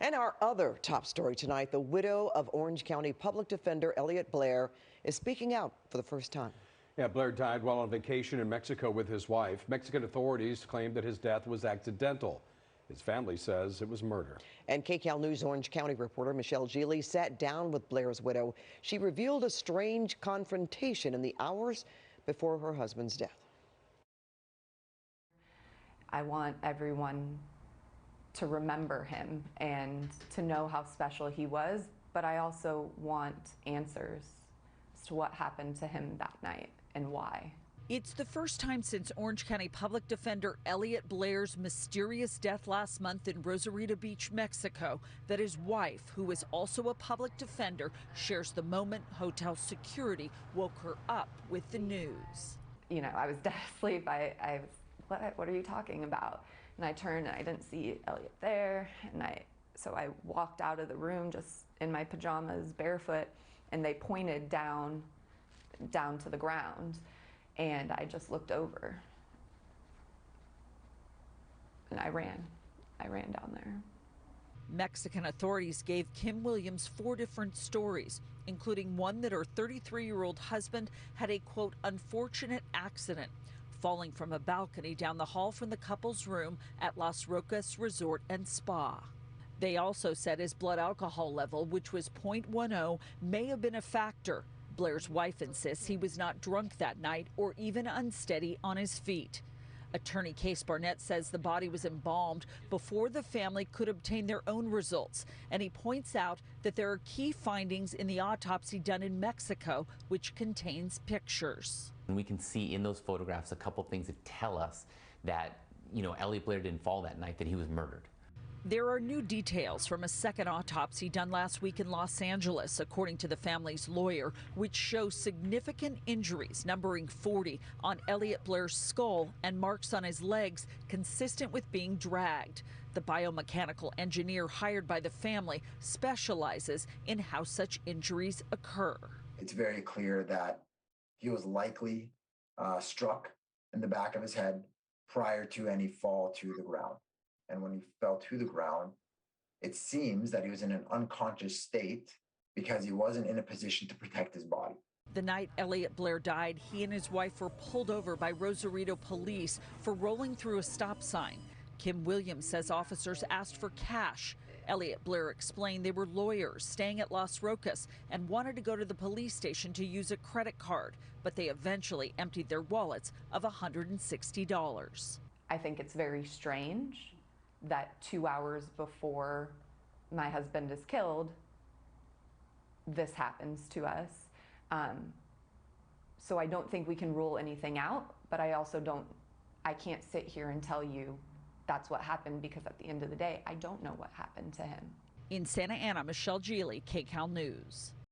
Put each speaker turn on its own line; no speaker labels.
And our other top story tonight, the widow of Orange County Public Defender Elliot Blair is speaking out for the first time.
Yeah, Blair died while on vacation in Mexico with his wife. Mexican authorities claim that his death was accidental. His family says it was murder.
And KCAL News Orange County reporter Michelle Geely sat down with Blair's widow. She revealed a strange confrontation in the hours before her husband's death.
I want everyone to remember him and to know how special he was, but I also want answers as to what happened to him that night and why.
It's the first time since Orange County Public Defender Elliot Blair's mysterious death last month in Rosarito Beach, Mexico, that his wife, who is also a public defender, shares the moment hotel security woke her up with the news.
You know, I was dead asleep. I was, what are you talking about? And I turned and I didn't see Elliot there. So I walked out of the room just in my pajamas, barefoot, and they pointed down to the ground. And I just looked over and I ran down there.
Mexican authorities gave Kim Williams 4 different stories, including one that her 33-year-old husband had a, quote, unfortunate accident, falling from a balcony down the hall from the couple's room at Las Rocas Resort and Spa. They also said his blood alcohol level, which was 0.10, may have been a factor. Blair's wife insists he was not drunk that night or even unsteady on his feet. Attorney Case Barnett says the body was embalmed before the family could obtain their own results, and he points out that there are key findings in the autopsy done in Mexico, which contains pictures.
And we can see in those photographs a couple things that tell us that, Elliot Blair didn't fall that night, that he was murdered.
There are new details from a second autopsy done last week in Los Angeles, according to the family's lawyer, which show significant injuries, numbering 40, on Elliot Blair's skull and marks on his legs consistent with being dragged. The biomechanical engineer hired by the family specializes in how such injuries occur.
It's very clear that he was likely struck in the back of his head prior to any fall to the ground. And when he fell to the ground, it seems that he was in an unconscious state because he wasn't in a position to protect his body.
The night Elliot Blair died, he and his wife were pulled over by Rosarito police for rolling through a stop sign. Kim Williams says officers asked for cash. Elliot Blair explained they were lawyers staying at Las Rocas and wanted to go to the police station to use a credit card, but they eventually emptied their wallets of $160.
I think it's very strange that 2 hours before my husband is killed, this happens to us. So I don't think we can rule anything out, but I can't sit here and tell you that's what happened, because at the end of the day, I don't know what happened to him.
In Santa Ana, Michelle Geely, KCAL News.